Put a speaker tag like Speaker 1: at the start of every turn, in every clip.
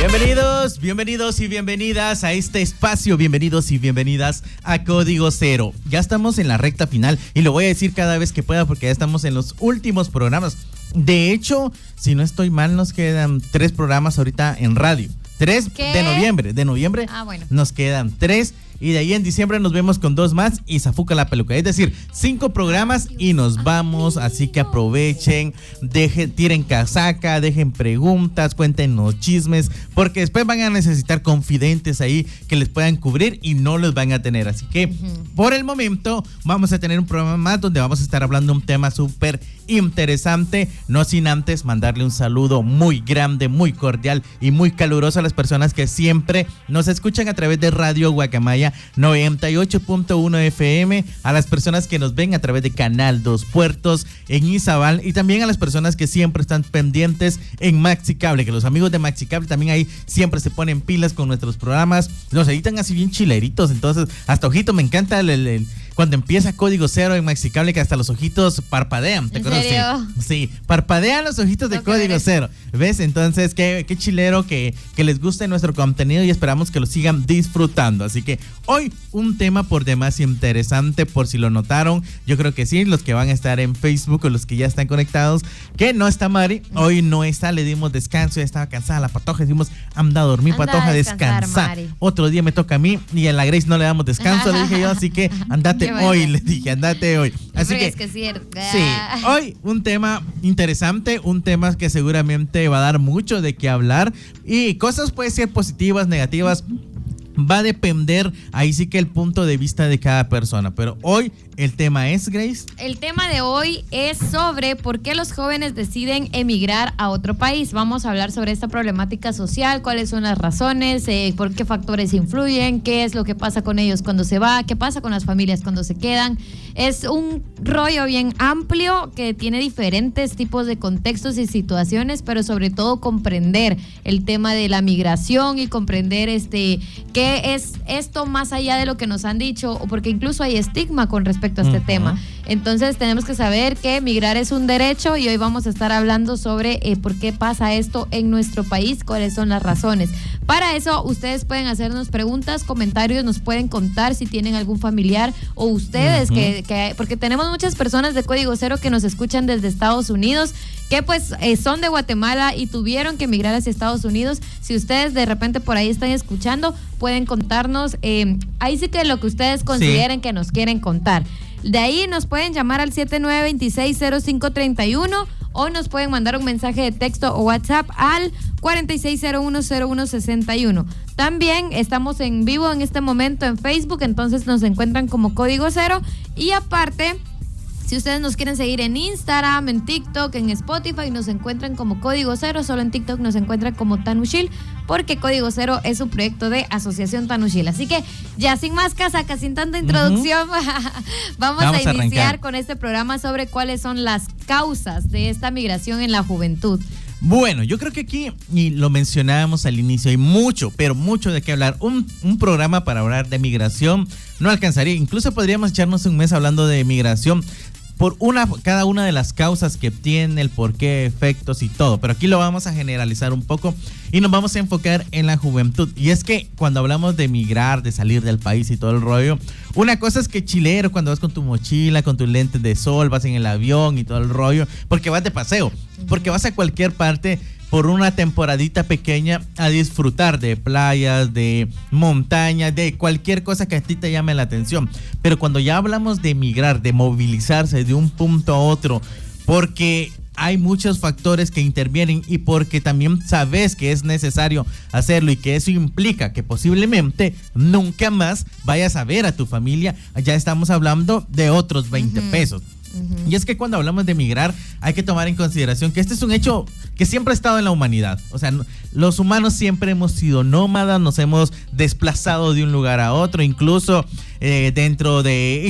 Speaker 1: Bienvenidos y bienvenidas a este espacio, bienvenidos y bienvenidas a Código Cero. Ya estamos en la recta final y lo voy a decir cada vez que pueda porque ya estamos en los últimos programas. De hecho, si no estoy mal, nos quedan 3 programas ahorita en radio. 3 de noviembre,
Speaker 2: bueno.
Speaker 1: Nos quedan 3. Y de ahí en diciembre nos vemos con 2 más y Zafuca la peluca. Es decir, 5 programas y nos vamos. Así que aprovechen, tiren casaca, dejen preguntas, cuéntenos chismes, porque después van a necesitar confidentes ahí que les puedan cubrir y no los van a tener. Así que por el momento vamos a tener un programa más donde vamos a estar hablando de un tema súper interesante, no sin antes mandarle un saludo muy grande, muy cordial y muy caluroso a las personas que siempre nos escuchan a través de Radio Guacamaya 98.1 FM, a las personas que nos ven a través de Canal 2 Puertos en Izabal y también a las personas que siempre están pendientes en Maxicable, que los amigos de Maxicable también ahí siempre se ponen pilas con nuestros programas, los editan así bien chileritos, entonces hasta ojito, me encanta cuando empieza Código Cero en Maxicable que hasta los ojitos parpadean. ¿Te acuerdas? Sí, parpadean los ojitos de Código Cero. ¿Ves? Entonces, qué chilero que les guste nuestro contenido y esperamos que lo sigan disfrutando. Así que hoy un tema por demás interesante, por si lo notaron. Yo creo que sí, los que van a estar en Facebook o los que ya están conectados, que no está Mari, hoy no está, le dimos descanso, ya estaba cansada la Patoja, decimos, anda a dormir, Patoja, descansa. Otro día me toca a mí y a la Grace no le damos descanso, le dije yo, así que andate hoy, le dije, andate hoy. Así que,
Speaker 2: es que es cierto.
Speaker 1: Sí, hoy un tema interesante, un tema que seguramente va a dar mucho de qué hablar y cosas pueden ser positivas, negativas. Va a depender ahí sí que el punto de vista de cada persona, pero hoy el tema es, Grace. El
Speaker 2: tema de hoy es sobre por qué los jóvenes deciden emigrar a otro país. Vamos a hablar sobre esta problemática social, cuáles son las razones, por qué factores influyen, qué es lo que pasa con ellos cuando se va, qué pasa con las familias cuando se quedan. Es un rollo bien amplio que tiene diferentes tipos de contextos y situaciones, pero sobre todo comprender el tema de la migración y comprender qué es esto más allá de lo que nos han dicho, porque incluso hay estigma con respecto a este tema. Entonces tenemos que saber que migrar es un derecho y hoy vamos a estar hablando sobre por qué pasa esto en nuestro país, cuáles son las razones. Para eso ustedes pueden hacernos preguntas, comentarios, nos pueden contar si tienen algún familiar o ustedes porque tenemos muchas personas de Código Cero que nos escuchan desde Estados Unidos, que pues son de Guatemala y tuvieron que emigrar hacia Estados Unidos. Si ustedes de repente por ahí están escuchando, pueden contarnos, ahí sí que lo que ustedes consideren que nos quieren contar. De ahí nos pueden llamar al 7926-0531 o nos pueden mandar un mensaje de texto o WhatsApp al 46010161. También estamos en vivo en este momento en Facebook, entonces nos encuentran como Código Cero. Y aparte, si ustedes nos quieren seguir en Instagram, en TikTok, en Spotify, nos encuentran como Código Cero. Solo en TikTok nos encuentran como Tanushil, porque Código Cero es un proyecto de Asociación Tanushil. Así que ya sin más casaca, sin tanta introducción, vamos a iniciar arrancar con este programa sobre cuáles son las causas de esta migración en la juventud.
Speaker 1: Bueno, yo creo que aquí, y lo mencionábamos al inicio, hay mucho, pero mucho de qué hablar. Un programa para hablar de migración no alcanzaría. Incluso podríamos echarnos un mes hablando de migración por cada una de las causas que tiene, el porqué, efectos y todo. Pero aquí lo vamos a generalizar un poco y nos vamos a enfocar en la juventud. Y es que cuando hablamos de migrar, de salir del país y todo el rollo, una cosa es que chilero, cuando vas con tu mochila, con tus lentes de sol, vas en el avión y todo el rollo, porque vas de paseo, porque vas a cualquier parte por una temporadita pequeña a disfrutar de playas, de montañas, de cualquier cosa que a ti te llame la atención. Pero cuando ya hablamos de migrar, de movilizarse de un punto a otro, porque hay muchos factores que intervienen y porque también sabes que es necesario hacerlo y que eso implica que posiblemente nunca más vayas a ver a tu familia, ya estamos hablando de otros 20 pesos. Y es que cuando hablamos de migrar hay que tomar en consideración que este es un hecho que siempre ha estado en la humanidad. O sea, los humanos siempre hemos sido nómadas, nos hemos desplazado de un lugar a otro, incluso y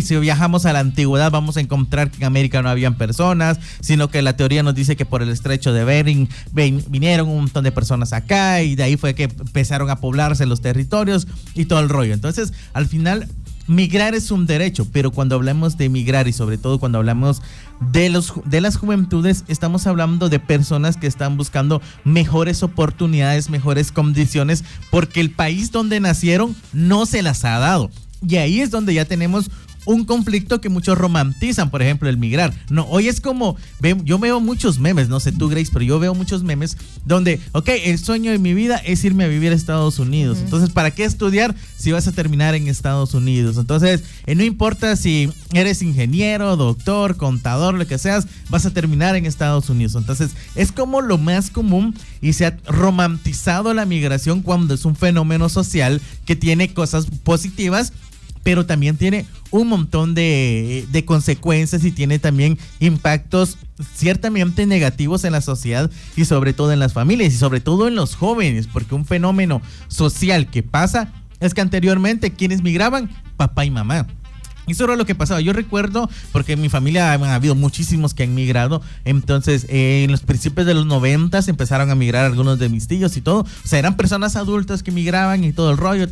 Speaker 1: si viajamos a la antigüedad vamos a encontrar que en América no habían personas, sino que la teoría nos dice que por el estrecho de Bering vinieron un montón de personas acá y de ahí fue que empezaron a poblarse los territorios y todo el rollo. Entonces, al final, migrar es un derecho, pero cuando hablamos de migrar y sobre todo cuando hablamos de las juventudes, estamos hablando de personas que están buscando mejores oportunidades, mejores condiciones, porque el país donde nacieron no se las ha dado. Y ahí es donde ya tenemos un conflicto que muchos romantizan, por ejemplo, el migrar. No, hoy es como, yo veo muchos memes, no sé tú, Grace, pero yo veo muchos memes donde, el sueño de mi vida es irme a vivir a Estados Unidos. Entonces, ¿para qué estudiar si vas a terminar en Estados Unidos? Entonces, no importa si eres ingeniero, doctor, contador, lo que seas, vas a terminar en Estados Unidos. Entonces, es como lo más común y se ha romantizado la migración cuando es un fenómeno social que tiene cosas positivas, pero también tiene un montón de consecuencias y tiene también impactos ciertamente negativos en la sociedad y sobre todo en las familias y sobre todo en los jóvenes, porque un fenómeno social que pasa es que anteriormente quienes migraban, papá y mamá. Y eso era lo que pasaba. Yo recuerdo, porque en mi familia ha habido muchísimos que han migrado, entonces en los principios de los 90 empezaron a migrar algunos de mis tíos y todo. O sea, eran personas adultas que migraban y todo el rollo.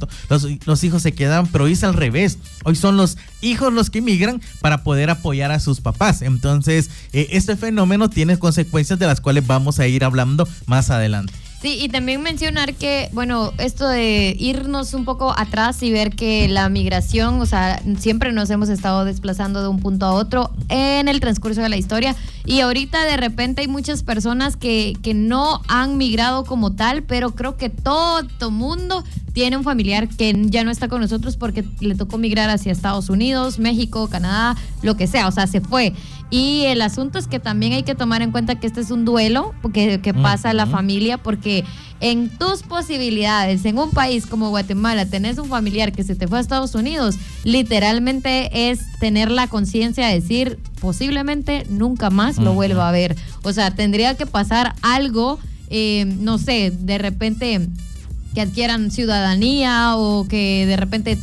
Speaker 1: Los hijos se quedaban, pero hoy es al revés. Hoy son los hijos los que migran para poder apoyar a sus papás. Entonces, este fenómeno tiene consecuencias de las cuales vamos a ir hablando más adelante.
Speaker 2: Sí, y también mencionar que, bueno, esto de irnos un poco atrás y ver que la migración, o sea, siempre nos hemos estado desplazando de un punto a otro en el transcurso de la historia, y ahorita de repente hay muchas personas que no han migrado como tal, pero creo que todo mundo tiene un familiar que ya no está con nosotros porque le tocó migrar hacia Estados Unidos, México, Canadá, lo que sea, o sea, se fue. Y el asunto es que también hay que tomar en cuenta que este es un duelo que pasa a la familia, porque en tus posibilidades, en un país como Guatemala, tenés un familiar que se te fue a Estados Unidos, literalmente es tener la conciencia de decir, posiblemente nunca más lo vuelva a ver. O sea, tendría que pasar algo, no sé, de repente que adquieran ciudadanía o que de repente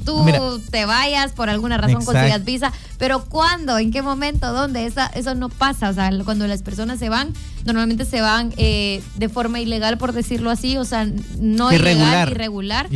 Speaker 2: tú te vayas por alguna razón, consigas visa, pero ¿cuándo? ¿En qué momento? ¿Dónde? Eso no pasa. O sea, cuando las personas se van, normalmente se van de forma ilegal, por decirlo así, o sea, no irregular.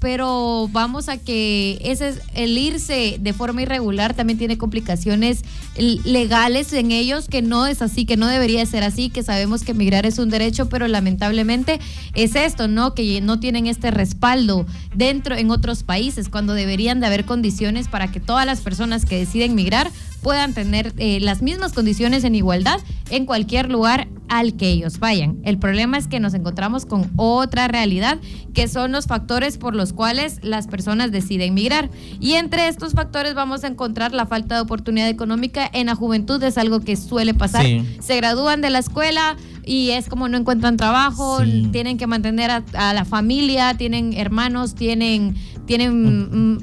Speaker 2: Pero vamos a que el irse de forma irregular también tiene complicaciones legales en ellos, que no es así, que no debería ser así, que sabemos que migrar es un derecho, pero lamentablemente es esto, ¿no? Que no tienen este respaldo en otros países, cuando deberían de haber condiciones para que todas las personas que deciden migrar puedan tener las mismas condiciones en igualdad en cualquier lugar al que ellos vayan. El problema es que nos encontramos con otra realidad, que son los factores por los cuales las personas deciden migrar. Y entre estos factores vamos a encontrar la falta de oportunidad económica en la juventud. Es algo que suele pasar. Sí. Se gradúan de la escuela y es como no encuentran trabajo, tienen que mantener a la familia, tienen hermanos, tienen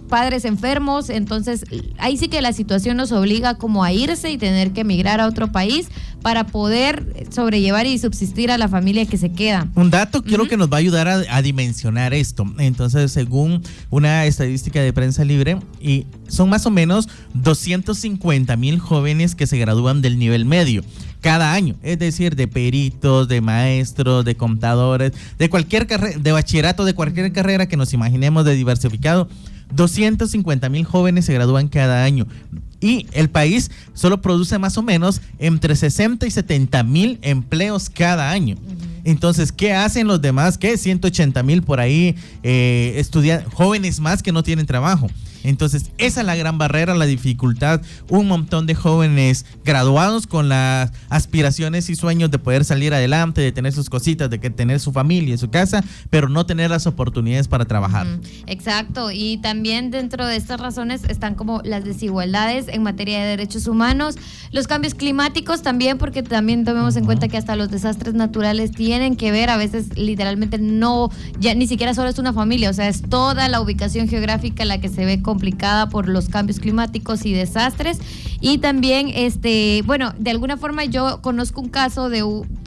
Speaker 2: padres enfermos, entonces ahí sí que la situación nos obliga como a irse y tener que emigrar a otro país para poder sobrellevar y subsistir a la familia que se queda.
Speaker 1: Un dato creo que nos va a ayudar a dimensionar esto. Entonces, según una estadística de Prensa Libre, y son más o menos 250,000 jóvenes que se gradúan del nivel medio cada año, es decir, de peritos, de maestros, de contadores, de cualquier carrera, de bachillerato, de cualquier carrera que nos imaginemos de diversificado. 250,000 jóvenes se gradúan cada año. Y el país solo produce más o menos entre 60 y 70,000 empleos cada año. Entonces, ¿qué hacen los demás? ¿Qué? 180,000 por ahí jóvenes más que no tienen trabajo. Entonces, esa es la gran barrera, la dificultad. Un montón de jóvenes graduados con las aspiraciones y sueños de poder salir adelante, de tener sus cositas, de tener su familia, su casa, pero no tener las oportunidades para trabajar.
Speaker 2: Exacto. Y también dentro de estas razones están como las desigualdades en materia de derechos humanos, los cambios climáticos también, porque también tomemos en cuenta que hasta los desastres naturales tienen que ver, a veces literalmente ya ni siquiera solo es una familia, o sea, es toda la ubicación geográfica la que se ve complicada por los cambios climáticos y desastres. Y también, de alguna forma yo conozco un caso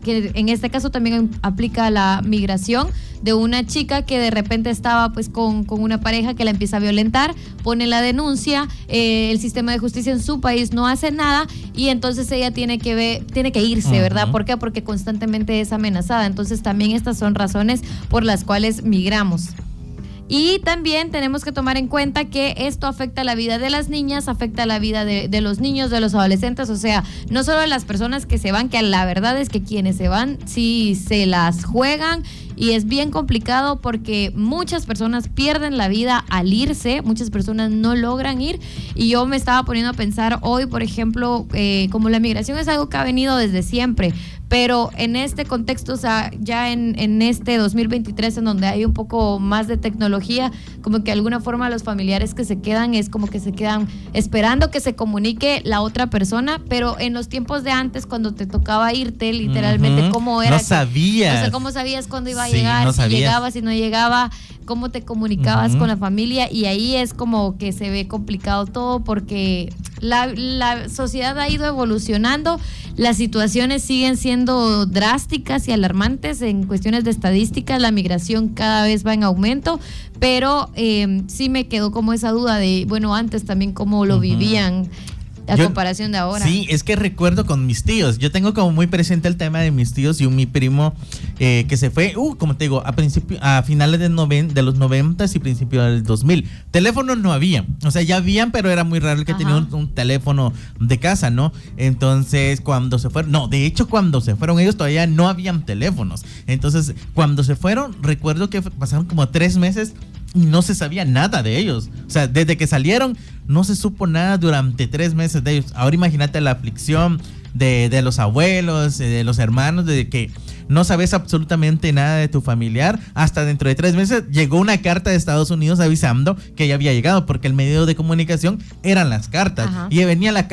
Speaker 2: que en este caso también aplica la migración, de una chica que de repente estaba pues con una pareja que la empieza a violentar, pone la denuncia, el sistema de justicia en su país no hace nada y entonces ella tiene que irse, ¿verdad? ¿Por qué? Porque constantemente es amenazada. Entonces también estas son razones por las cuales migramos. Y también tenemos que tomar en cuenta que esto afecta la vida de las niñas, afecta la vida de los niños, de los adolescentes, o sea, no solo las personas que se van, que la verdad es que quienes se van sí se las juegan y es bien complicado porque muchas personas pierden la vida al irse, muchas personas no logran ir y yo me estaba poniendo a pensar hoy, por ejemplo, como la migración es algo que ha venido desde siempre, pero en este contexto, o sea, ya en este 2023 en donde hay un poco más de tecnología, como que de alguna forma los familiares que se quedan es como que se quedan esperando que se comunique la otra persona, pero en los tiempos de antes cuando te tocaba irte, literalmente, ¿cómo era?
Speaker 1: No sabías.
Speaker 2: O sea, ¿cómo sabías cuándo iba a
Speaker 1: Sí,
Speaker 2: llegar?
Speaker 1: no
Speaker 2: si
Speaker 1: sabías.
Speaker 2: llegaba, si no llegaba, cómo te comunicabas con la familia, y ahí es como que se ve complicado todo porque la sociedad ha ido evolucionando, las situaciones siguen siendo drásticas y alarmantes en cuestiones de estadísticas, la migración cada vez va en aumento, pero sí me quedó como esa duda de, bueno, antes también cómo lo vivían a comparación de ahora.
Speaker 1: Sí, es que recuerdo con mis tíos, yo tengo como muy presente el tema de mis tíos y mi primo que se fue, como te digo, a finales de los 90 y principios del 2000. Teléfonos no había, o sea, ya habían, pero era muy raro el que tenía un teléfono de casa, ¿no? Entonces, cuando se fueron, cuando se fueron ellos todavía no habían teléfonos. Entonces, cuando se fueron, recuerdo que pasaron como 3 meses y no se sabía nada de ellos. O sea, desde que salieron no se supo nada durante 3 meses de ellos. Ahora imagínate la aflicción de los abuelos, de los hermanos, de que no sabes absolutamente nada de tu familiar. Hasta dentro de 3 meses llegó una carta de Estados Unidos avisando que ya había llegado, porque el medio de comunicación eran las cartas. Y venía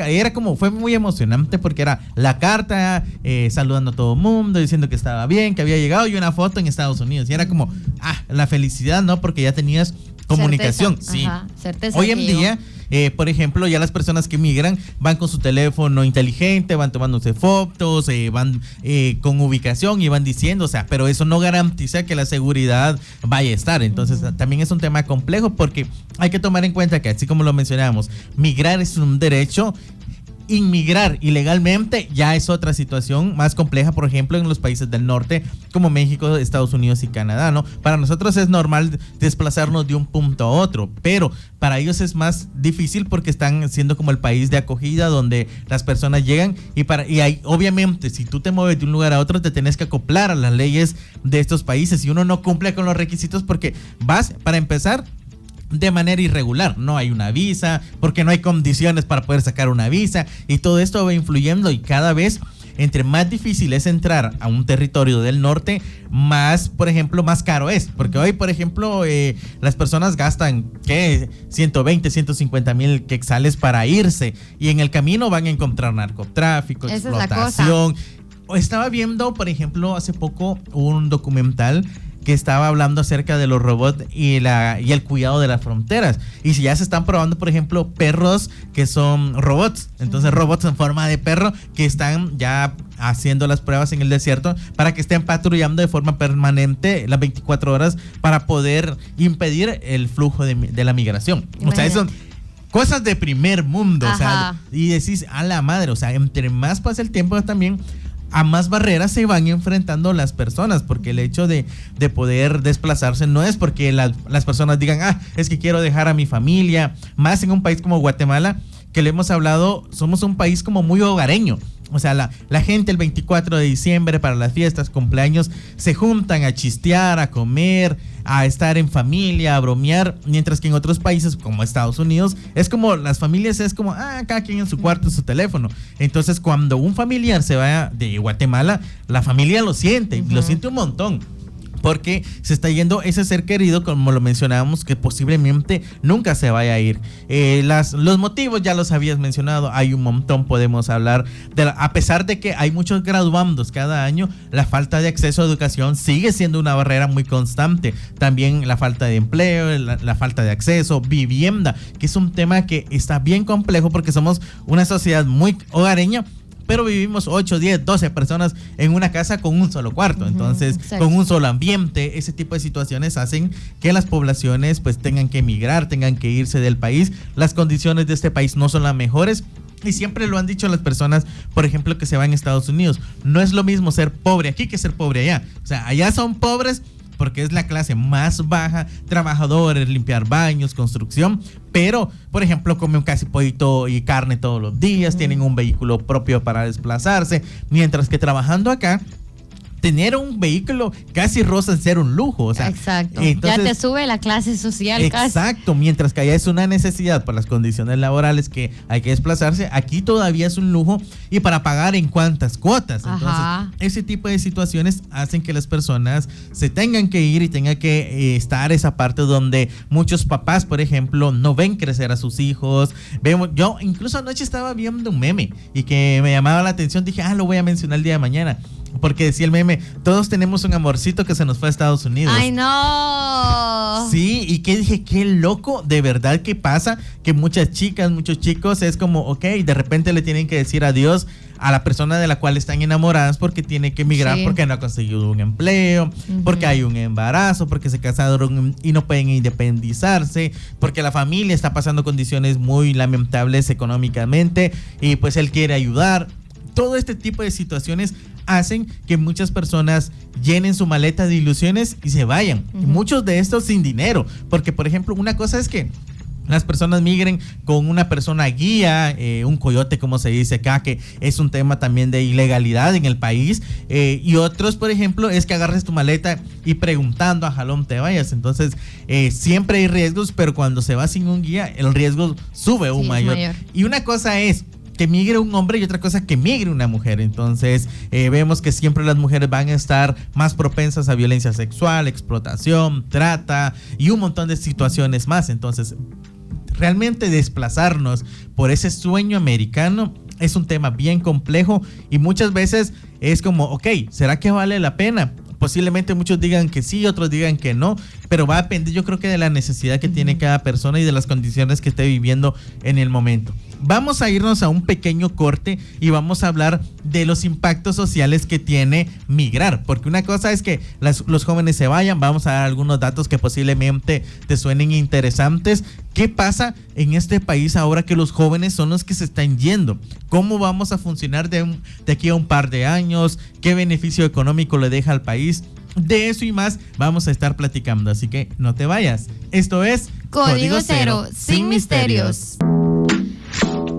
Speaker 1: fue muy emocionante porque era la carta saludando a todo el mundo, diciendo que estaba bien, que había llegado, y una foto en Estados Unidos. Y era como, la felicidad, ¿no? Porque ya tenías comunicación.
Speaker 2: Certeza.
Speaker 1: Sí.
Speaker 2: Certeza.
Speaker 1: Hoy en día, por ejemplo, ya las personas que migran van con su teléfono inteligente, van tomándose fotos, van con ubicación y van diciendo, o sea, pero eso no garantiza que la seguridad vaya a estar. Entonces, también es un tema complejo porque hay que tomar en cuenta que, así como lo mencionamos, migrar es un derecho. Inmigrar ilegalmente ya es otra situación más compleja, por ejemplo, en los países del norte como México, Estados Unidos y Canadá, ¿no? Para nosotros es normal desplazarnos de un punto a otro, pero para ellos es más difícil porque están siendo como el país de acogida donde las personas llegan y ahí, obviamente, si tú te mueves de un lugar a otro, te tienes que acoplar a las leyes de estos países y uno no cumple con los requisitos porque vas, para empezar, de manera irregular, no hay una visa, porque no hay condiciones para poder sacar una visa, y todo esto va influyendo, y cada vez entre más difícil es entrar a un territorio del norte, más, por ejemplo, más caro es, porque hoy, por ejemplo, las personas gastan, 120, 150 mil quetzales para irse, y en el camino van a encontrar narcotráfico,
Speaker 2: esa
Speaker 1: explotación. Estaba viendo, por ejemplo, hace poco un documental que estaba hablando acerca de los robots y el cuidado de las fronteras. Y si ya se están probando, por ejemplo, perros que son robots. Entonces, robots en forma de perro que están ya haciendo las pruebas en el desierto para que estén patrullando de forma permanente las 24 horas para poder impedir el flujo de la migración. Imagínate. O sea, eso cosas de primer mundo. O sea, y decís, a la madre, o sea, entre más pasa el tiempo también, a más barreras se van enfrentando las personas, porque el hecho de poder desplazarse no es porque las personas digan, es que quiero dejar a mi familia, más en un país como Guatemala, que le hemos hablado, somos un país como muy hogareño. O sea, la gente el 24 de diciembre para las fiestas, cumpleaños, se juntan a chistear, a comer, a estar en familia, a bromear, mientras que en otros países como Estados Unidos es como las familias es como cada quien en su cuarto, en su teléfono. Entonces, cuando un familiar se va de Guatemala, la familia lo siente, lo siente un montón. Porque se está yendo ese ser querido, como lo mencionábamos, que posiblemente nunca se vaya a ir. Los motivos ya los habías mencionado, hay un montón, podemos hablar. A pesar de que hay muchos graduandos cada año, la falta de acceso a educación sigue siendo una barrera muy constante. También la falta de empleo, la falta de acceso, vivienda, que es un tema que está bien complejo porque somos una sociedad muy hogareña, pero vivimos 8, 10, 12 personas en una casa con un solo cuarto. Entonces, con un solo ambiente, ese tipo de situaciones hacen que las poblaciones pues tengan que emigrar, tengan que irse del país. Las condiciones de este país no son las mejores. Y siempre lo han dicho las personas, por ejemplo, que se van a Estados Unidos. No es lo mismo ser pobre aquí que ser pobre allá. O sea, allá son pobres, porque es la clase más baja, trabajadores, limpiar baños, construcción, pero, por ejemplo, comen casi pollito y carne todos los días, tienen un vehículo propio para desplazarse, mientras que trabajando acá, tener un vehículo casi roza en ser un lujo. O sea,
Speaker 2: exacto.
Speaker 1: Entonces,
Speaker 2: ya te sube la clase social.
Speaker 1: Exacto. Casi. Mientras que allá es una necesidad por las condiciones laborales que hay que desplazarse, aquí todavía es un lujo y para pagar en cuántas cuotas. Entonces, ese tipo de situaciones hacen que las personas se tengan que ir y tengan que estar esa parte donde muchos papás, por ejemplo, no ven crecer a sus hijos. Yo incluso anoche estaba viendo un meme y que me llamaba la atención. Dije, lo voy a mencionar el día de mañana. Porque decía el meme, todos tenemos un amorcito que se nos fue a Estados Unidos.
Speaker 2: ¡Ay, no!
Speaker 1: Sí, y que dije, qué loco, de verdad que pasa, que muchas chicas, muchos chicos, es como, ok, de repente le tienen que decir adiós a la persona de la cual están enamoradas porque tiene que emigrar, porque no ha conseguido un empleo, porque hay un embarazo, porque se casaron y no pueden independizarse, porque la familia está pasando condiciones muy lamentables económicamente y pues él quiere ayudar. Todo este tipo de situaciones hacen que muchas personas llenen su maleta de ilusiones y se vayan. Y muchos de estos sin dinero. Porque, por ejemplo, una cosa es que las personas migren con una persona guía, un coyote como se dice acá, que es un tema también de ilegalidad en el país, y otros, por ejemplo, es que agarres tu maleta y preguntando a jalón te vayas. Entonces siempre hay riesgos, pero cuando se va sin un guía el riesgo sube aún mayor. Y una cosa es que migre un hombre y otra cosa que migre una mujer. Entonces vemos que siempre las mujeres van a estar más propensas a violencia sexual, explotación, trata y un montón de situaciones más. Entonces realmente desplazarnos por ese sueño americano es un tema bien complejo y muchas veces es como, ok, ¿será que vale la pena? Posiblemente muchos digan que sí, otros digan que no, pero va a depender, yo creo que de la necesidad que tiene cada persona y de las condiciones que esté viviendo en el momento. Vamos a irnos a un pequeño corte y vamos a hablar de los impactos sociales que tiene migrar, porque una cosa es que los jóvenes se vayan. Vamos a dar algunos datos que posiblemente te suenen interesantes. ¿Qué pasa en este país ahora que los jóvenes son los que se están yendo? ¿Cómo vamos a funcionar de aquí a un par de años? ¿Qué beneficio económico le deja al país? De eso y más vamos a estar platicando, así que no te vayas. Esto es
Speaker 2: Código Cero, sin misterios.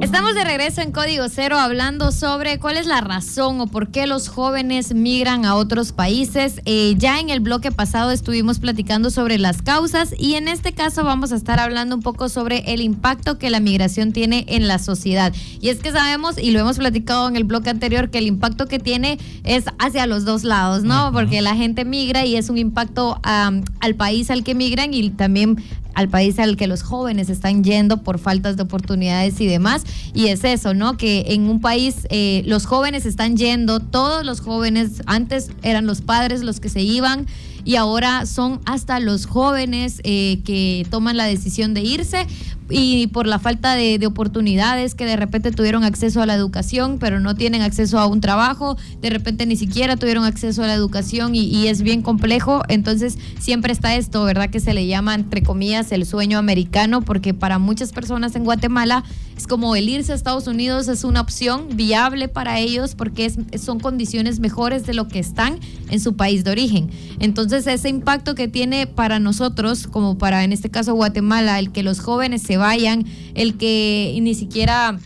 Speaker 2: Estamos de regreso en Código Cero hablando sobre cuál es la razón o por qué los jóvenes migran a otros países. Ya en el bloque pasado estuvimos platicando sobre las causas y en este caso vamos a estar hablando un poco sobre el impacto que la migración tiene en la sociedad. Y es que sabemos, y lo hemos platicado en el bloque anterior, que el impacto que tiene es hacia los dos lados, ¿no? Porque la gente migra y es un impacto al país al que migran y también al país al que los jóvenes están yendo por faltas de oportunidades y demás. Y es eso, ¿no? Que en un país los jóvenes están yendo, todos los jóvenes, antes eran los padres los que se iban y ahora son hasta los jóvenes que toman la decisión de irse y por la falta de oportunidades, que de repente tuvieron acceso a la educación pero no tienen acceso a un trabajo, de repente ni siquiera tuvieron acceso a la educación y es bien complejo. Entonces siempre está esto, ¿verdad? Que se le llama entre comillas el sueño americano, porque para muchas personas en Guatemala es como el irse a Estados Unidos es una opción viable para ellos porque son condiciones mejores de lo que están en su país de origen. Entonces ese impacto que tiene para nosotros, como para en este caso Guatemala, el que los jóvenes se vayan, el que ni siquiera,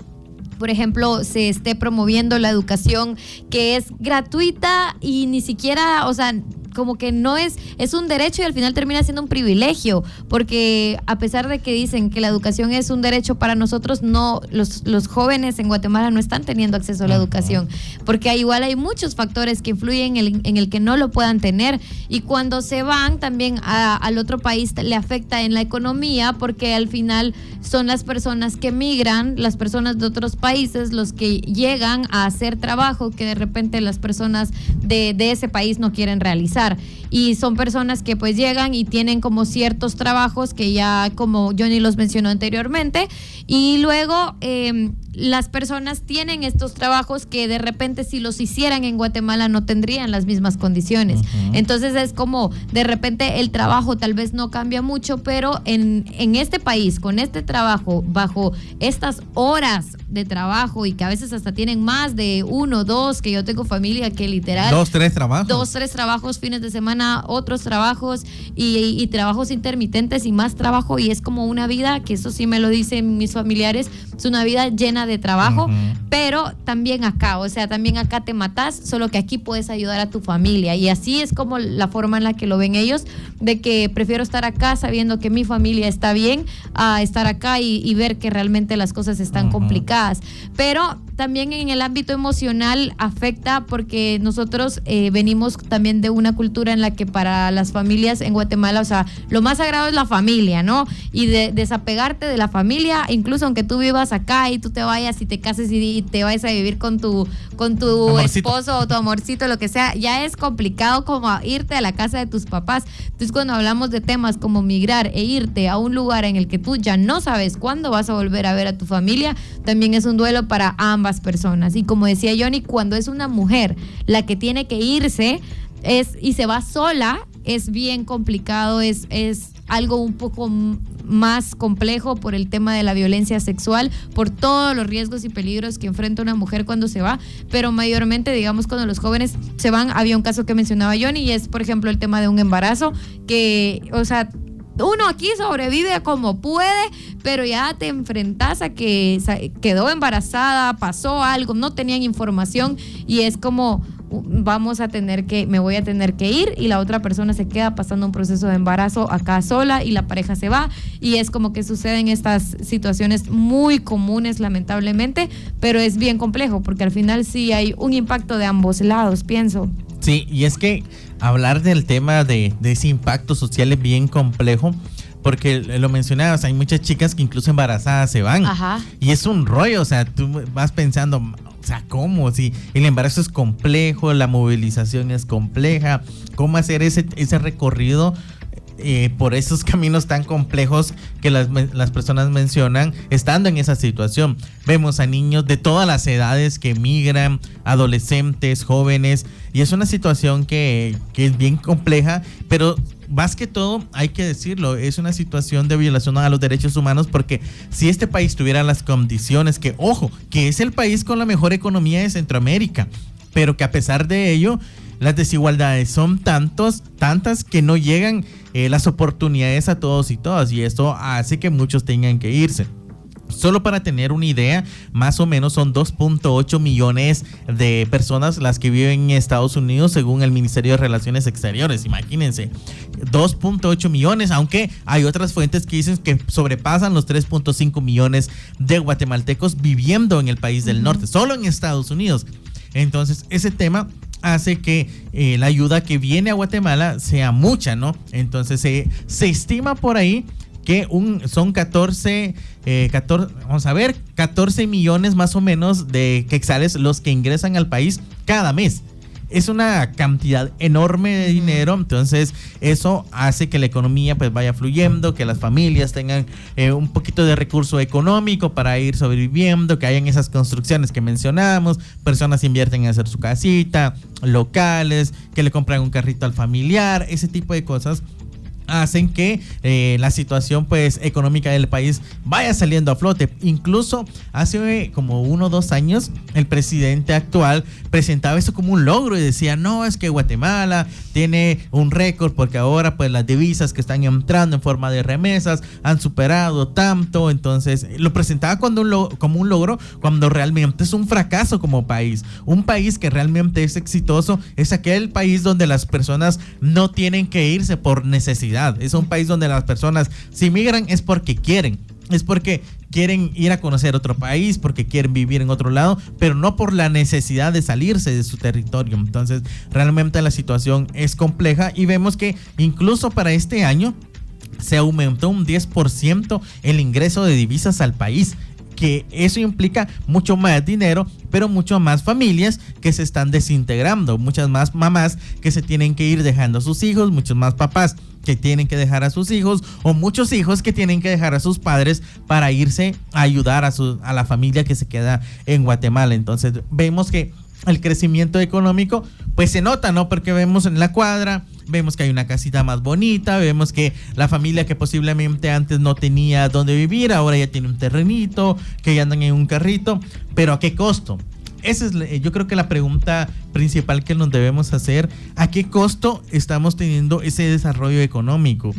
Speaker 2: por ejemplo, se esté promoviendo la educación que es gratuita y ni siquiera, o sea, como que no es un derecho y al final termina siendo un privilegio, porque a pesar de que dicen que la educación es un derecho para nosotros, no, los jóvenes en Guatemala no están teniendo acceso a la educación, porque igual hay muchos factores que influyen en el que no lo puedan tener, y cuando se van también al otro país le afecta en la economía, porque al final son las personas que migran, las personas de otros países, los que llegan a hacer trabajo que de repente las personas de ese país no quieren realizar. Y son personas que pues llegan y tienen como ciertos trabajos que ya como Johnny los mencionó anteriormente y luego las personas tienen estos trabajos que de repente si los hicieran en Guatemala no tendrían las mismas condiciones. Entonces es como de repente el trabajo tal vez no cambia mucho, pero en este país, con este trabajo, bajo estas horas de trabajo y que a veces hasta tienen más de 1, 2, que yo tengo familia que literal
Speaker 1: 2, 3 trabajos.
Speaker 2: 2, 3 trabajos, fines de semana, otros trabajos y trabajos intermitentes y más trabajo, y es como una vida, que eso sí me lo dicen mis familiares, es una vida llena de trabajo, pero también acá, o sea, también acá te matas, solo que aquí puedes ayudar a tu familia, y así es como la forma en la que lo ven ellos, de que prefiero estar acá sabiendo que mi familia está bien, a estar acá y ver que realmente las cosas están complicadas. Pero también en el ámbito emocional afecta, porque nosotros venimos también de una cultura en la que para las familias en Guatemala, o sea, lo más sagrado es la familia, ¿no? Y de desapegarte de la familia, incluso aunque tú vivas acá y tú te vayas y te cases y te vayas a vivir con tu esposo o tu amorcito, lo que sea, ya es complicado como irte a la casa de tus papás. Entonces, cuando hablamos de temas como migrar e irte a un lugar en el que tú ya no sabes cuándo vas a volver a ver a tu familia, también es un duelo para ambas personas. Y como decía Johnny, cuando es una mujer la que tiene que irse y se va sola, es bien complicado, es algo un poco más complejo por el tema de la violencia sexual, por todos los riesgos y peligros que enfrenta una mujer cuando se va, pero mayormente, digamos, cuando los jóvenes se van, había un caso que mencionaba Johnny, y es, por ejemplo, el tema de un embarazo, que, o sea, uno aquí sobrevive como puede, pero ya te enfrentas a que quedó embarazada, pasó algo, no tenían información, y es como me voy a tener que ir, y la otra persona se queda pasando un proceso de embarazo acá sola y la pareja se va, y es como que suceden estas situaciones muy comunes, lamentablemente, pero es bien complejo porque al final sí hay un impacto de ambos lados, pienso.
Speaker 1: Sí, y es que hablar del tema de ese impacto social es bien complejo, porque lo mencionabas, hay muchas chicas que incluso embarazadas se van.
Speaker 2: Ajá.
Speaker 1: Y es un rollo, o sea, tú vas pensando, o sea, ¿cómo? Si el embarazo es complejo, la movilización es compleja, ¿cómo hacer ese recorrido por esos caminos tan complejos que las personas mencionan estando en esa situación? Vemos a niños de todas las edades que migran, adolescentes, jóvenes, y es una situación que es bien compleja, pero más que todo, hay que decirlo, es una situación de violación a los derechos humanos, porque si este país tuviera las condiciones que, ojo, que es el país con la mejor economía de Centroamérica, pero que a pesar de ello, las desigualdades son tantas que no llegan las oportunidades a todos y todas, y esto hace que muchos tengan que irse. Solo para tener una idea, más o menos son 2.8 millones de personas las que viven en Estados Unidos, según el Ministerio de Relaciones Exteriores. Imagínense, 2.8 millones, aunque hay otras fuentes que dicen que sobrepasan los 3.5 millones de guatemaltecos viviendo en el país del norte, solo en Estados Unidos. Entonces, ese tema hace que la ayuda que viene a Guatemala sea mucha, ¿no? Entonces, se estima por ahí que son 14 millones más o menos de quetzales los que ingresan al país cada mes. Es una cantidad enorme de dinero, entonces eso hace que la economía pues vaya fluyendo, que las familias tengan un poquito de recurso económico para ir sobreviviendo, que hayan esas construcciones que mencionamos, personas invierten en hacer su casita, locales, que le compran un carrito al familiar, ese tipo de cosas hacen que la situación pues económica del país vaya saliendo a flote. Incluso hace como 1 o 2 años el presidente actual presentaba eso como un logro y decía, no, es que Guatemala tiene un récord porque ahora pues las divisas que están entrando en forma de remesas han superado tanto. Entonces lo presentaba como un logro, cuando realmente es un fracaso como país. Un país que realmente es exitoso es aquel país donde las personas no tienen que irse por necesidad. Es un país donde las personas, si migran, es porque quieren ir a conocer otro país, porque quieren vivir en otro lado, pero no por la necesidad de salirse de su territorio. Entonces, realmente la situación es compleja, y vemos que incluso para este año se aumentó un 10% el ingreso de divisas al país. que eso implica mucho más dinero, pero mucho más familias que se están desintegrando, muchas más mamás que se tienen que ir dejando a sus hijos, muchos más papás que tienen que dejar a sus hijos, o muchos hijos que tienen que dejar a sus padres para irse a ayudar a la familia que se queda en Guatemala. Entonces vemos que el crecimiento económico pues se nota, ¿no? Porque vemos en la cuadra, vemos que hay una casita más bonita, vemos que la familia que posiblemente antes no tenía dónde vivir, ahora ya tiene un terrenito, que ya andan en un carrito, pero ¿a qué costo? Esa es, yo creo que la pregunta principal que nos debemos hacer: ¿a qué costo estamos teniendo ese desarrollo económico?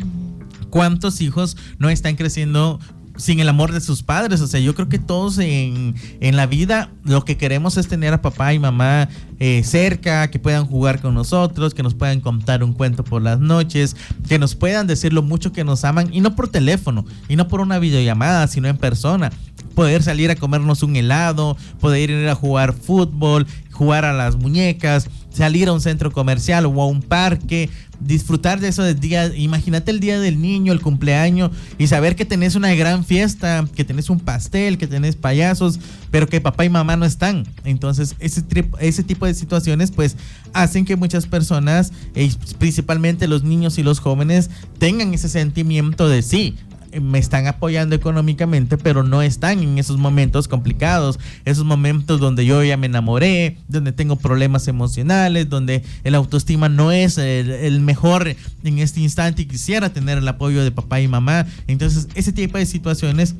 Speaker 1: ¿Cuántos hijos no están creciendo sin el amor de sus padres? O sea, yo creo que todos en la vida lo que queremos es tener a papá y mamá cerca, que puedan jugar con nosotros, que nos puedan contar un cuento por las noches, que nos puedan decir lo mucho que nos aman, y no por teléfono, y no por una videollamada, sino en persona. Poder salir a comernos un helado, poder ir a jugar fútbol, jugar a las muñecas, salir a un centro comercial o a un parque, disfrutar de eso del día. Imagínate el día del niño, el cumpleaños, y saber que tenés una gran fiesta, que tenés un pastel, que tenés payasos, pero que papá y mamá no están. Entonces ese tipo de situaciones pues hacen que muchas personas, principalmente los niños y los jóvenes, tengan ese sentimiento de sí, me están apoyando económicamente, pero no están en esos momentos complicados, esos momentos donde yo ya me enamoré, donde tengo problemas emocionales, donde el autoestima no es el mejor en este instante y quisiera tener el apoyo de papá y mamá. Entonces ese tipo de situaciones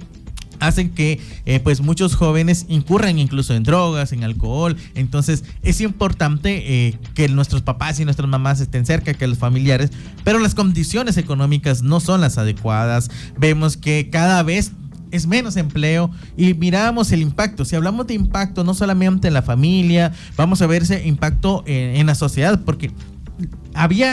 Speaker 1: hacen que pues muchos jóvenes incurran incluso en drogas, en alcohol. Entonces es importante que nuestros papás y nuestras mamás estén cerca, que los familiares, pero las condiciones económicas no son las adecuadas. Vemos que cada vez es menos empleo y miramos el impacto. Si hablamos de impacto no solamente en la familia, vamos a ver ese impacto en la sociedad, porque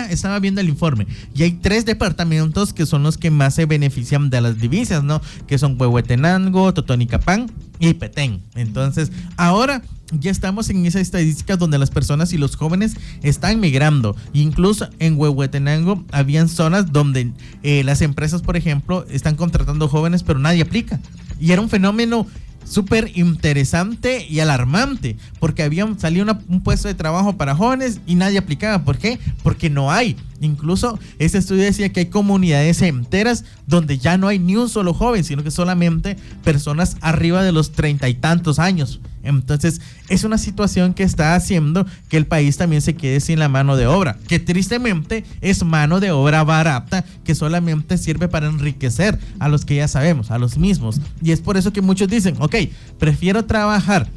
Speaker 1: estaba viendo el informe y hay 3 departamentos que son los que más se benefician de las divisas, ¿no? Que son Huehuetenango, Totonicapán y Petén. Entonces ahora ya estamos en esa estadística donde las personas y los jóvenes están migrando. Incluso en Huehuetenango habían zonas donde las empresas, por ejemplo, están contratando jóvenes, pero nadie aplica. Y era un fenómeno súper interesante y alarmante, porque salió un puesto de trabajo para jóvenes y nadie aplicaba. ¿Por qué? Porque no hay. Incluso este estudio decía que hay comunidades enteras donde ya no hay ni un solo joven, sino que solamente personas arriba de los 30 y tantos años. Entonces es una situación que está haciendo que el país también se quede sin la mano de obra, que tristemente es mano de obra barata, que solamente sirve para enriquecer a los que ya sabemos, a los mismos. Y es por eso que muchos dicen, ok, prefiero trabajar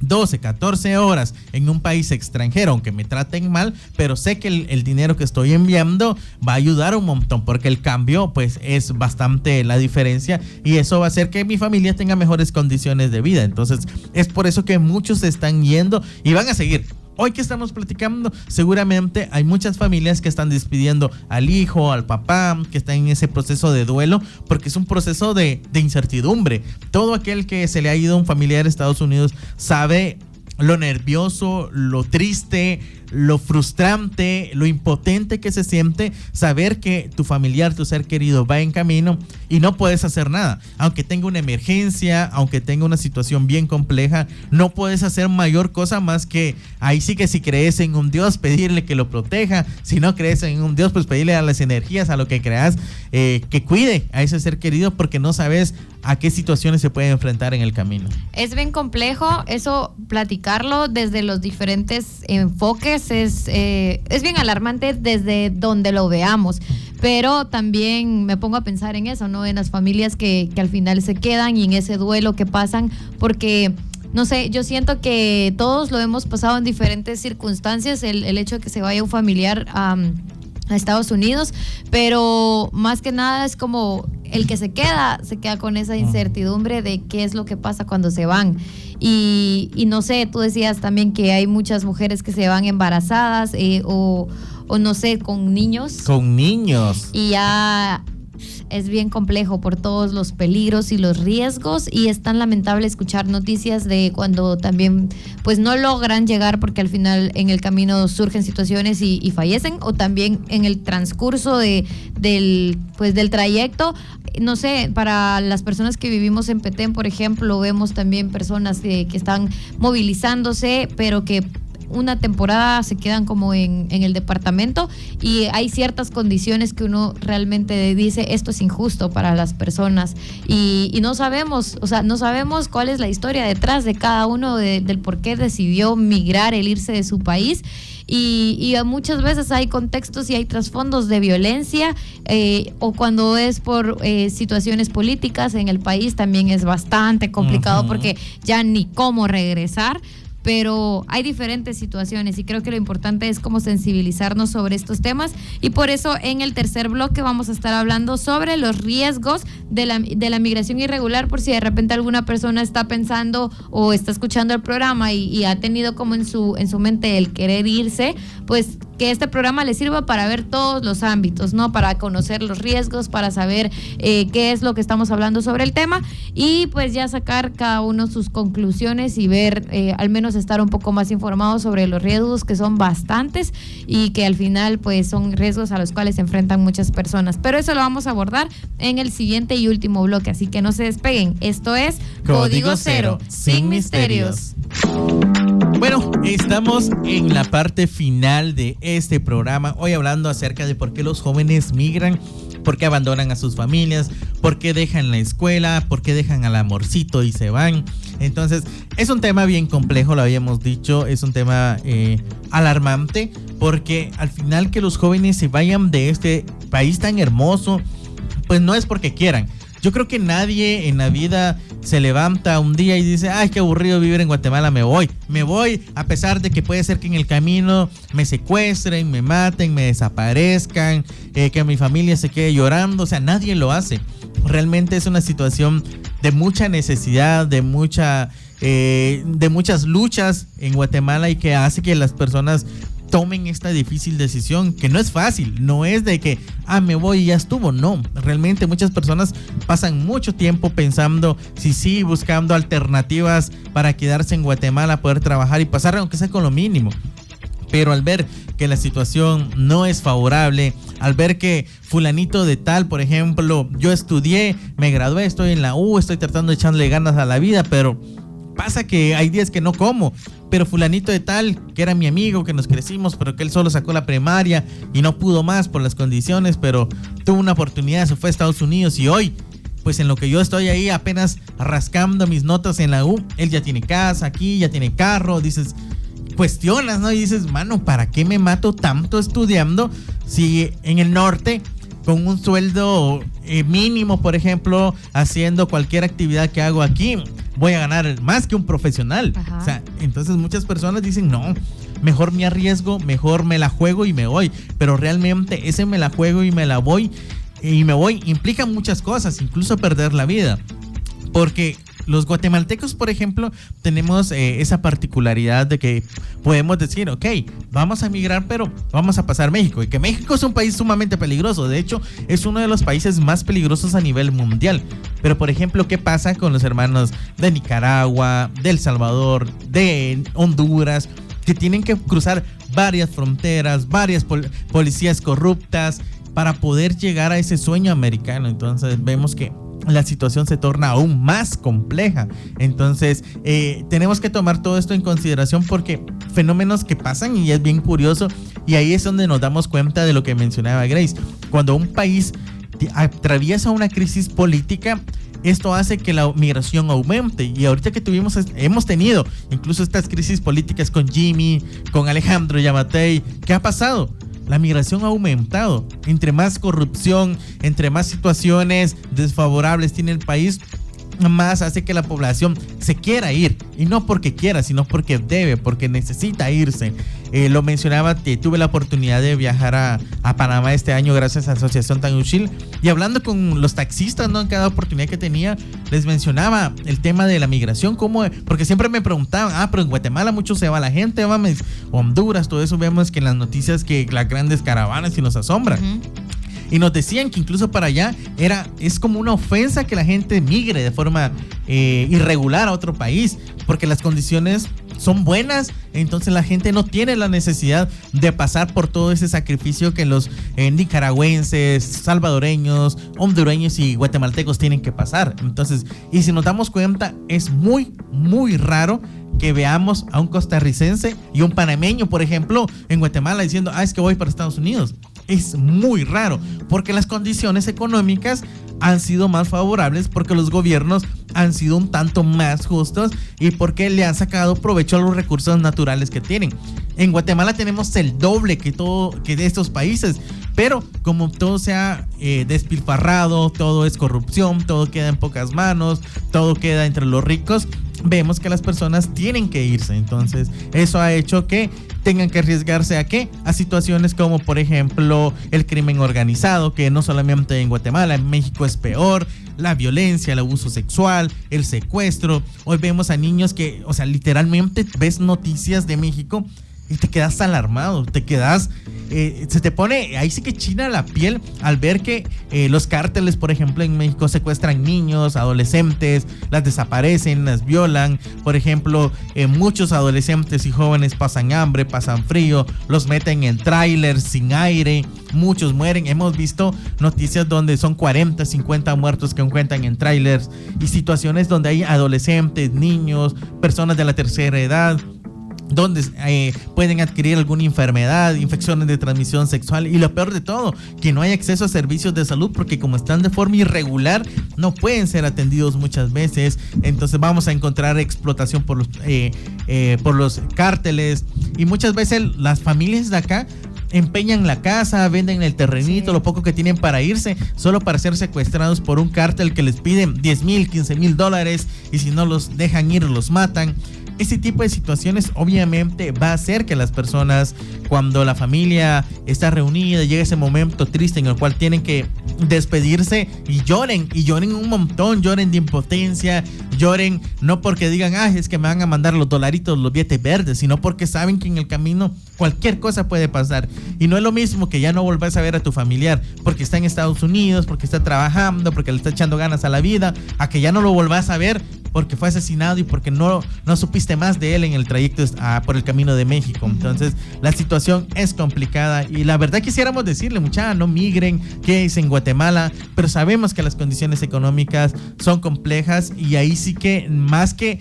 Speaker 1: 12, 14 horas en un país extranjero, aunque me traten mal, pero sé que el dinero que estoy enviando va a ayudar un montón, porque el cambio pues es bastante la diferencia, y eso va a hacer que mi familia tenga mejores condiciones de vida. Entonces es por eso que muchos se están yendo y van a seguir. Hoy que estamos platicando, seguramente hay muchas familias que están despidiendo al hijo, al papá, que están en ese proceso de duelo, porque es un proceso de incertidumbre. Todo aquel que se le ha ido un familiar a Estados Unidos sabe lo nervioso, lo triste, lo frustrante, lo impotente que se siente saber que tu familiar, tu ser querido va en camino y no puedes hacer nada. Aunque tenga una emergencia, aunque tenga una situación bien compleja, no puedes hacer mayor cosa más que, ahí sí que si crees en un Dios, pedirle que lo proteja. Si no crees en un Dios, pues pedirle a las energías, a lo que creas, que cuide a ese ser querido, porque no sabes a qué situaciones se puede enfrentar en el camino.
Speaker 2: Es bien complejo eso, platicarlo desde los diferentes enfoques. Es bien alarmante desde donde lo veamos, pero también me pongo a pensar en eso, ¿no? En las familias que al final se quedan y en ese duelo que pasan, porque no sé, yo siento que todos lo hemos pasado en diferentes circunstancias, el hecho de que se vaya un familiar a Estados Unidos, pero más que nada es como el que se queda con esa incertidumbre de qué es lo que pasa cuando se van. Y no sé, tú decías también que hay muchas mujeres que se van embarazadas o no sé, con niños.
Speaker 1: Con niños.
Speaker 2: Y ya es bien complejo por todos los peligros y los riesgos, y es tan lamentable escuchar noticias de cuando también pues no logran llegar porque al final en el camino surgen situaciones y fallecen, o también en el transcurso del trayecto. No sé, para las personas que vivimos en Petén, por ejemplo, vemos también personas que están movilizándose, pero que una temporada se quedan como en el departamento, y hay ciertas condiciones que uno realmente dice, esto es injusto para las personas, y no sabemos, no sabemos cuál es la historia detrás de cada uno del por qué decidió migrar, el irse de su país. Y muchas veces hay contextos y hay trasfondos de violencia, o cuando es por situaciones políticas en el país también es bastante complicado porque ya ni cómo regresar. Pero hay diferentes situaciones y creo que lo importante es como sensibilizarnos sobre estos temas, y por eso en el tercer bloque vamos a estar hablando sobre los riesgos de la migración irregular, por si de repente alguna persona está pensando o está escuchando el programa y ha tenido como en su mente el querer irse, pues que este programa le sirva para ver todos los ámbitos, ¿no? Para conocer los riesgos, para saber qué es lo que estamos hablando sobre el tema, y pues ya sacar cada uno sus conclusiones y ver, al menos estar un poco más informados sobre los riesgos, que son bastantes y que al final pues son riesgos a los cuales se enfrentan muchas personas. Pero eso lo vamos a abordar en el siguiente y último bloque, así que no se despeguen. Esto es Código Cero, sin misterios.
Speaker 1: Bueno, estamos en la parte final de este programa, hoy hablando acerca de por qué los jóvenes migran, por qué abandonan a sus familias, por qué dejan la escuela, por qué dejan al amorcito y se van. Entonces, es un tema bien complejo, lo habíamos dicho, es un tema alarmante, porque al final que los jóvenes se vayan de este país tan hermoso, pues no es porque quieran. Yo creo que nadie en la vida se levanta un día y dice, ay, qué aburrido vivir en Guatemala, me voy a pesar de que puede ser que en el camino me secuestren, me maten, me desaparezcan, que mi familia se quede llorando. O sea, nadie lo hace. Realmente es una situación de mucha necesidad, de muchas luchas en Guatemala, y que hace que las personas tomen esta difícil decisión, que no es fácil, no es de que me voy y ya estuvo, no, realmente muchas personas pasan mucho tiempo pensando, sí, buscando alternativas para quedarse en Guatemala, poder trabajar y pasar aunque sea con lo mínimo. Pero al ver que la situación no es favorable, al ver que fulanito de tal, por ejemplo, yo estudié, me gradué, estoy en la U, estoy tratando de echarle ganas a la vida, pero pasa que hay días que no como, pero fulanito de tal, que era mi amigo, que nos crecimos, pero que él solo sacó la primaria y no pudo más por las condiciones, pero tuvo una oportunidad, se fue a Estados Unidos, y hoy, pues en lo que yo estoy ahí apenas rascando mis notas en la U, él ya tiene casa aquí, ya tiene carro, dices, cuestionas, ¿no? Y dices, mano, ¿para qué me mato tanto estudiando si en el norte, con un sueldo mínimo, por ejemplo, haciendo cualquier actividad que hago aquí, voy a ganar más que un profesional? Ajá. O sea, entonces muchas personas dicen, no, mejor me arriesgo, mejor me la juego y me voy. Pero realmente ese me la juego y me voy implica muchas cosas, incluso perder la vida. Porque los guatemaltecos, por ejemplo, tenemos esa particularidad de que podemos decir, ok, vamos a migrar, pero vamos a pasar México. Y que México es un país sumamente peligroso. De hecho, es uno de los países más peligrosos a nivel mundial. Pero, por ejemplo, ¿qué pasa con los hermanos de Nicaragua, de El Salvador, de Honduras, que tienen que cruzar varias fronteras, varias policías corruptas para poder llegar a ese sueño americano? Entonces vemos que la situación se torna aún más compleja. Entonces tenemos que tomar todo esto en consideración, porque fenómenos que pasan, y es bien curioso, y ahí es donde nos damos cuenta de lo que mencionaba Grace. Cuando un país atraviesa una crisis política, esto hace que la migración aumente, y ahorita que hemos tenido incluso estas crisis políticas con Jimmy, con Alejandro Yamatei, ¿qué ha pasado? La migración ha aumentado. Entre más corrupción, entre más situaciones desfavorables tiene el país, más hace que la población se quiera ir, y no porque quiera, sino porque debe, porque necesita irse. Lo mencionaba, que tuve la oportunidad de viajar a Panamá este año gracias a Asociación Tanuchil, y hablando con los taxistas, ¿no? En cada oportunidad que tenía les mencionaba el tema de la migración, porque siempre me preguntaban, pero en Guatemala mucho se va la gente, Honduras, todo eso vemos que en las noticias, que las grandes caravanas, y nos asombran. y nos decían que incluso para allá es como una ofensa que la gente migre de forma irregular a otro país, porque las condiciones son buenas, entonces la gente no tiene la necesidad de pasar por todo ese sacrificio que los nicaragüenses, salvadoreños, hondureños y guatemaltecos tienen que pasar. Entonces, y si nos damos cuenta, es muy, muy raro que veamos a un costarricense y un panameño, por ejemplo, en Guatemala diciendo, es que voy para Estados Unidos. Es muy raro, porque las condiciones económicas han sido más favorables, porque los gobiernos han sido un tanto más justos y porque le han sacado provecho a los recursos naturales que tienen. En Guatemala tenemos el doble que de estos países, pero como todo se ha despilfarrado, todo es corrupción, todo queda en pocas manos, todo queda entre los ricos, vemos que las personas tienen que irse. Entonces eso ha hecho que tengan que arriesgarse a situaciones como, por ejemplo, el crimen organizado, que no solamente en Guatemala, en México es peor, la violencia, el abuso sexual, el secuestro. Hoy vemos a niños que, o sea, literalmente ves noticias de México y te quedas alarmado, te quedas, se te pone, ahí sí que china la piel al ver que los cárteles, por ejemplo, en México secuestran niños, adolescentes, las desaparecen, las violan. Por ejemplo, muchos adolescentes y jóvenes pasan hambre, pasan frío, los meten en trailers sin aire, muchos mueren. Hemos visto noticias donde son 40, 50 muertos que encuentran en trailers, y situaciones donde hay adolescentes, niños, personas de la tercera edad, donde pueden adquirir alguna enfermedad, infecciones de transmisión sexual, y lo peor de todo, que no hay acceso a servicios de salud, porque como están de forma irregular no pueden ser atendidos muchas veces. Entonces vamos a encontrar explotación por los cárteles, y muchas veces las familias de acá empeñan la casa, venden el terrenito, lo poco que tienen para irse, solo para ser secuestrados por un cártel que les piden $10,000, $15,000, y si no los dejan ir, los matan. Ese tipo de situaciones obviamente va a hacer que las personas, cuando la familia está reunida, llega ese momento triste en el cual tienen que despedirse, y lloren un montón, lloren de impotencia, lloren no porque digan, es que me van a mandar los dolaritos, los billetes verdes, sino porque saben que en el camino cualquier cosa puede pasar. Y no es lo mismo que ya no volvás a ver a tu familiar porque está en Estados Unidos, porque está trabajando, porque le está echando ganas a la vida, a que ya no lo volvás a ver porque fue asesinado y porque no supiste más de él en el trayecto por el camino de México. Entonces la situación es complicada, y la verdad quisiéramos decirle, muchachos, no migren, quédense en Guatemala, pero sabemos que las condiciones económicas son complejas, y ahí sí que más que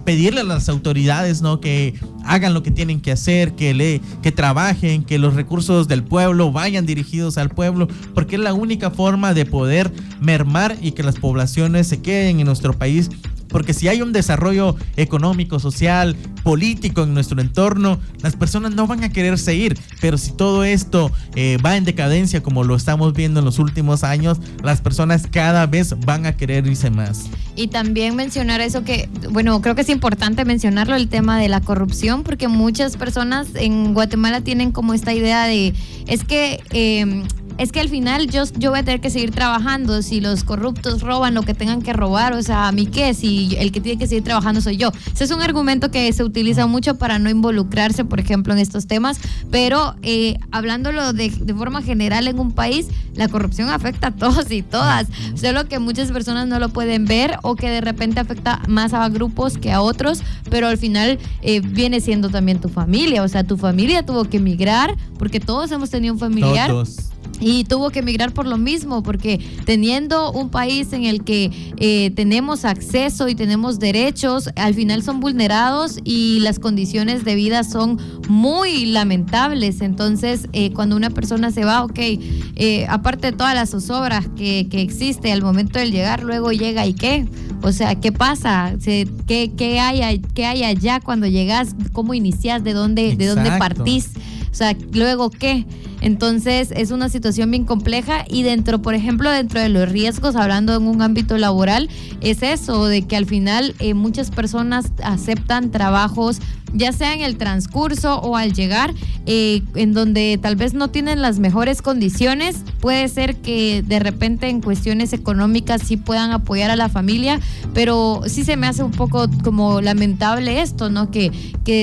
Speaker 1: pedirle a las autoridades, ¿no?, que hagan lo que tienen que hacer, que trabajen, que los recursos del pueblo vayan dirigidos al pueblo, porque es la única forma de poder mermar y que las poblaciones se queden en nuestro país. Porque si hay un desarrollo económico, social, político en nuestro entorno, las personas no van a querer seguir. Pero si todo esto va en decadencia, como lo estamos viendo en los últimos años, las personas cada vez van a querer irse más.
Speaker 2: Y también mencionar eso que, bueno, creo que es importante mencionarlo, el tema de la corrupción, porque muchas personas en Guatemala tienen como esta idea de, es que al final yo voy a tener que seguir trabajando si los corruptos roban lo que tengan que robar, o sea, ¿a mí qué? Si el que tiene que seguir trabajando soy yo. Ese es un argumento que se utiliza mucho para no involucrarse, por ejemplo, en estos temas, pero hablándolo de forma general en un país, la corrupción afecta a todos y todas, solo que muchas personas no lo pueden ver, o que de repente afecta más a grupos que a otros, pero al final viene siendo también tu familia, o sea, tu familia tuvo que emigrar, porque todos hemos tenido un familiar.
Speaker 1: Todos.
Speaker 2: Y tuvo que emigrar por lo mismo, porque teniendo un país en el que tenemos acceso y tenemos derechos, al final son vulnerados y las condiciones de vida son muy lamentables. Entonces, cuando una persona se va, aparte de todas las zozobras que existe al momento de llegar, luego llega y ¿qué? O sea, ¿qué pasa? ¿Qué hay allá cuando llegas? ¿Cómo inicias? ¿De dónde partís? O sea, ¿luego qué? Entonces es una situación bien compleja, y por ejemplo, dentro de los riesgos, hablando en un ámbito laboral, es eso, de que al final muchas personas aceptan trabajos, ya sea en el transcurso o al llegar, en donde tal vez no tienen las mejores condiciones. Puede ser que de repente en cuestiones económicas sí puedan apoyar a la familia, pero sí se me hace un poco como lamentable esto, ¿no? Que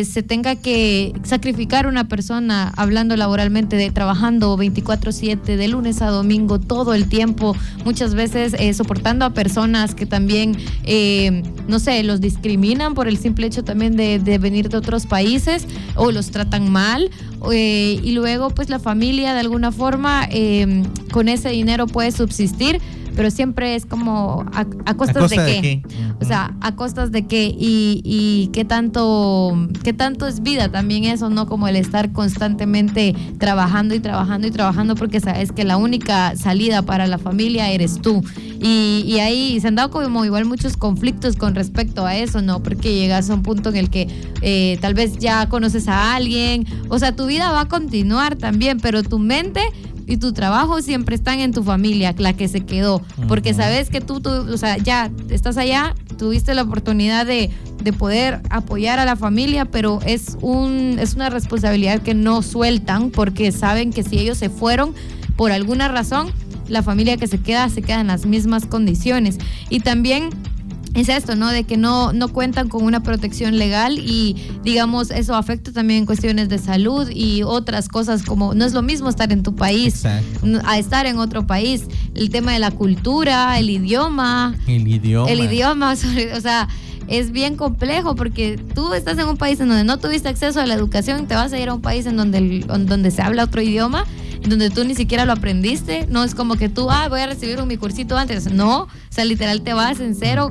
Speaker 2: se tenga que sacrificar una persona, hablando laboralmente, de trabajar trabajando 24/7, de lunes a domingo, todo el tiempo, muchas veces soportando a personas que también, no sé, los discriminan por el simple hecho también de venir de otros países o los tratan mal, y luego pues la familia de alguna forma con ese dinero puede subsistir, pero siempre es como a costas de qué. O sea, a costas de qué y qué tanto es vida también eso, ¿no? Como el estar constantemente trabajando y trabajando y trabajando, porque sabes que la única salida para la familia eres tú. Y ahí se han dado como igual muchos conflictos con respecto a eso, ¿no? Porque llegas a un punto en el que tal vez ya conoces a alguien, o sea, tu vida va a continuar también, pero tu mente y tu trabajo siempre están en tu familia, la que se quedó, porque sabes que tú, o sea, ya estás allá, tuviste la oportunidad de poder apoyar a la familia, pero es una responsabilidad que no sueltan, porque saben que si ellos se fueron por alguna razón, la familia que se queda en las mismas condiciones. Y también es esto, ¿no? De que no cuentan con una protección legal y, digamos, eso afecta también en cuestiones de salud y otras cosas, como no es lo mismo estar en tu país a estar en otro país. El tema de la cultura, el idioma, o sea, es bien complejo porque tú estás en un país en donde no tuviste acceso a la educación, te vas a ir a un país en donde se habla otro idioma, donde tú ni siquiera lo aprendiste. No es como que tú, voy a recibir mi cursito antes. No, o sea, literal te vas en cero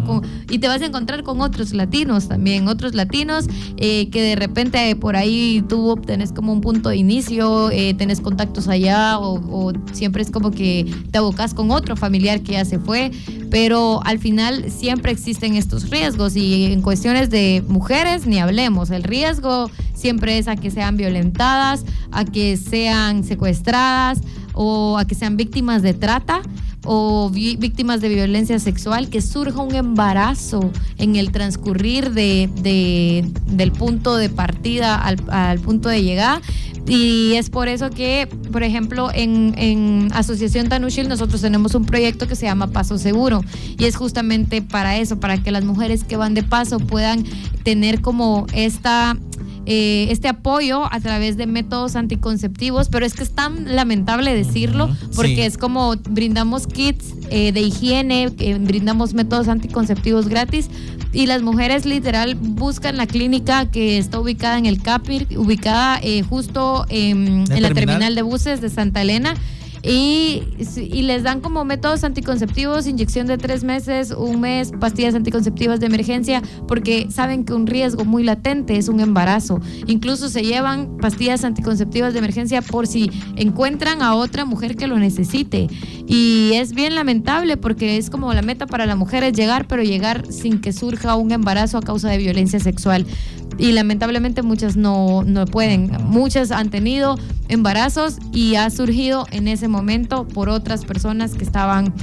Speaker 2: y te vas a encontrar con otros latinos también, que de repente por ahí tú tenés como un punto de inicio, tenés contactos allá o siempre es como que te abocas con otro familiar que ya se fue, pero al final siempre existen estos riesgos y en cuestiones de mujeres ni hablemos. El riesgo siempre es a que sean violentadas, a que sean secuestradas o a que sean víctimas de trata o víctimas de violencia sexual, que surja un embarazo en el transcurrir del punto de partida al punto de llegada. Y es por eso que, por ejemplo, en Asociación Tanushil nosotros tenemos un proyecto que se llama Paso Seguro, y es justamente para eso, para que las mujeres que van de paso puedan tener como este apoyo a través de métodos anticonceptivos. Pero es que es tan lamentable decirlo, porque es como brindamos kits de higiene, brindamos métodos anticonceptivos gratis, y las mujeres literal buscan la clínica que está ubicada en el CAPIR, ubicada justo en la terminal de buses de Santa Elena. Y les dan como métodos anticonceptivos, inyección de 3 meses, 1 mes, pastillas anticonceptivas de emergencia, porque saben que un riesgo muy latente es un embarazo. Incluso se llevan pastillas anticonceptivas de emergencia por si encuentran a otra mujer que lo necesite. Y es bien lamentable porque es como la meta para la mujer es llegar, pero llegar sin que surja un embarazo a causa de violencia sexual. Y lamentablemente muchas no pueden. Muchas han tenido embarazos y ha surgido en ese momento por otras personas que estaban,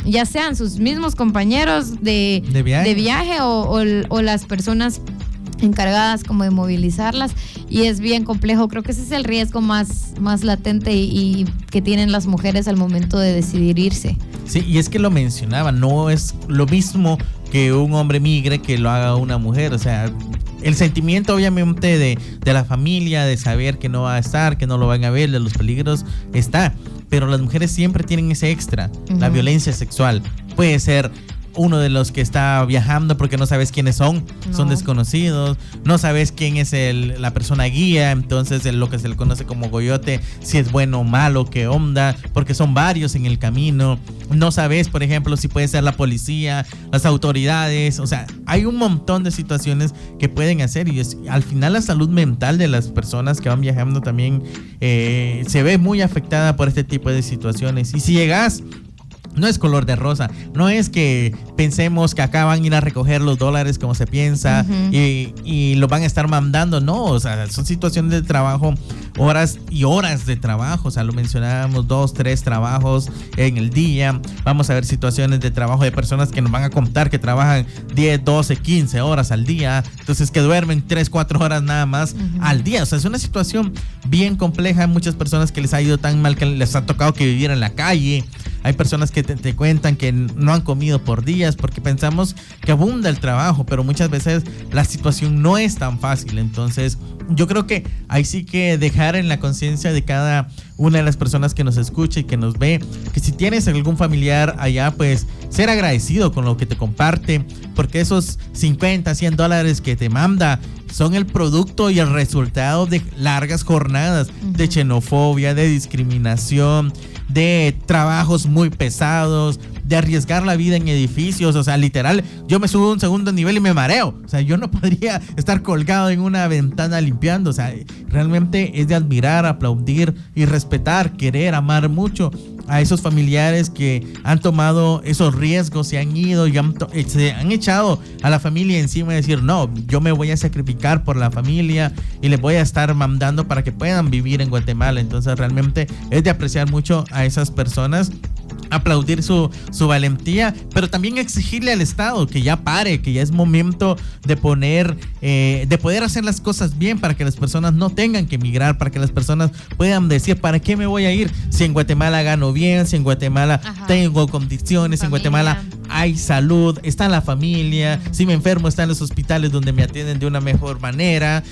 Speaker 2: ya sean sus mismos compañeros de viaje o las personas encargadas como de movilizarlas, y es bien complejo. Creo que ese es el riesgo más latente y que tienen las mujeres al momento de decidir irse.
Speaker 1: Sí, y es que lo mencionaba, no es lo mismo que un hombre migre que lo haga una mujer. O sea, el sentimiento obviamente de la familia, de saber que no va a estar, que no lo van a ver, de los peligros, está. Pero las mujeres siempre tienen ese extra, la violencia sexual. Puede ser uno de los que está viajando porque no sabes quiénes son desconocidos, no sabes quién es la persona guía, entonces lo que se le conoce como goyote, si es bueno o malo, qué onda, porque son varios en el camino. No sabes, por ejemplo, si puede ser la policía, las autoridades. O sea, hay un montón de situaciones que pueden hacer, y al final la salud mental de las personas que van viajando también se ve muy afectada por este tipo de situaciones. Y si llegas, no es color de rosa, no es que pensemos que acá van a ir a recoger los dólares como se piensa y lo van a estar mandando. No, o sea, son situaciones de trabajo, horas y horas de trabajo. O sea, lo mencionábamos, 2, 3 trabajos en el día. Vamos a ver situaciones de trabajo de personas que nos van a contar que trabajan 10, 12, 15 horas al día, entonces que duermen 3, 4 horas nada más al día. O sea, es una situación bien compleja. Hay muchas personas que les ha ido tan mal que les ha tocado que vivir en la calle. Hay personas que te cuentan que no han comido por días porque pensamos que abunda el trabajo, pero muchas veces la situación no es tan fácil. Entonces yo creo que hay sí que dejar en la conciencia de cada una de las personas que nos escucha y que nos ve, que si tienes algún familiar allá, pues ser agradecido con lo que te comparte, porque esos $50, $100 que te manda son el producto y el resultado de largas jornadas de xenofobia, de discriminación, de trabajos muy pesados, de arriesgar la vida en edificios. O sea, literal, yo me subo a un segundo nivel y me mareo. O sea, yo no podría estar colgado en una ventana limpiando. O sea, realmente es de admirar, aplaudir y respetar, querer, amar mucho a esos familiares que han tomado esos riesgos, se han ido y se han echado a la familia encima y decir, no, yo me voy a sacrificar por la familia y les voy a estar mandando para que puedan vivir en Guatemala. Entonces realmente es de apreciar mucho a esas personas, aplaudir su valentía, pero también exigirle al Estado que ya pare, que ya es momento de poder hacer las cosas bien para que las personas no tengan que emigrar, para que las personas puedan decir, ¿para qué me voy a ir? Si en Guatemala gano bien, si en Guatemala tengo condiciones, en Guatemala hay salud, está la familia, si me enfermo está en los hospitales donde me atienden de una mejor manera,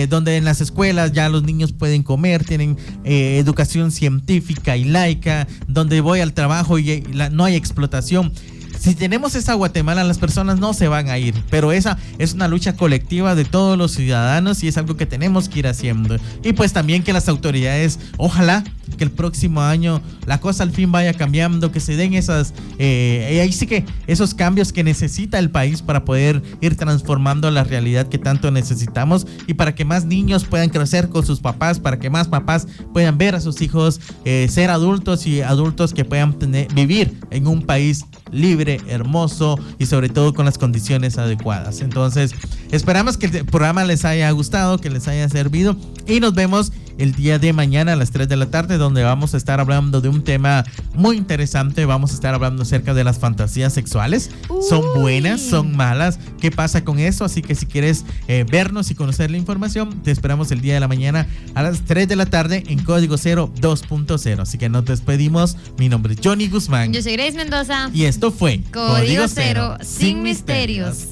Speaker 1: donde en las escuelas ya los niños pueden comer, tienen educación científica y laica, donde voy al trabajo y no hay explotación. Si tenemos esa Guatemala, las personas no se van a ir, pero esa es una lucha colectiva de todos los ciudadanos y es algo que tenemos que ir haciendo. Y pues también que las autoridades, ojalá que el próximo año la cosa al fin vaya cambiando, que se den ahí sí que esos cambios que necesita el país para poder ir transformando la realidad que tanto necesitamos y para que más niños puedan crecer con sus papás, para que más papás puedan ver a sus hijos ser adultos y adultos que puedan vivir en un país libre, hermoso y sobre todo con las condiciones adecuadas. Entonces, esperamos que el programa les haya gustado, que les haya servido y nos vemos el día de mañana a las 3 de la tarde, donde vamos a estar hablando de un tema muy interesante. Vamos a estar hablando acerca de las fantasías sexuales. ¿Son buenas? ¿Son malas? ¿Qué pasa con eso? Así que si quieres vernos y conocer la información, te esperamos el día de la mañana a las 3 de la tarde en Código Cero 2.0. Así que nos despedimos. Mi nombre es Johnny Guzmán.
Speaker 2: Yo soy Grace Mendoza.
Speaker 1: Y esto fue
Speaker 2: Código Cero sin misterios.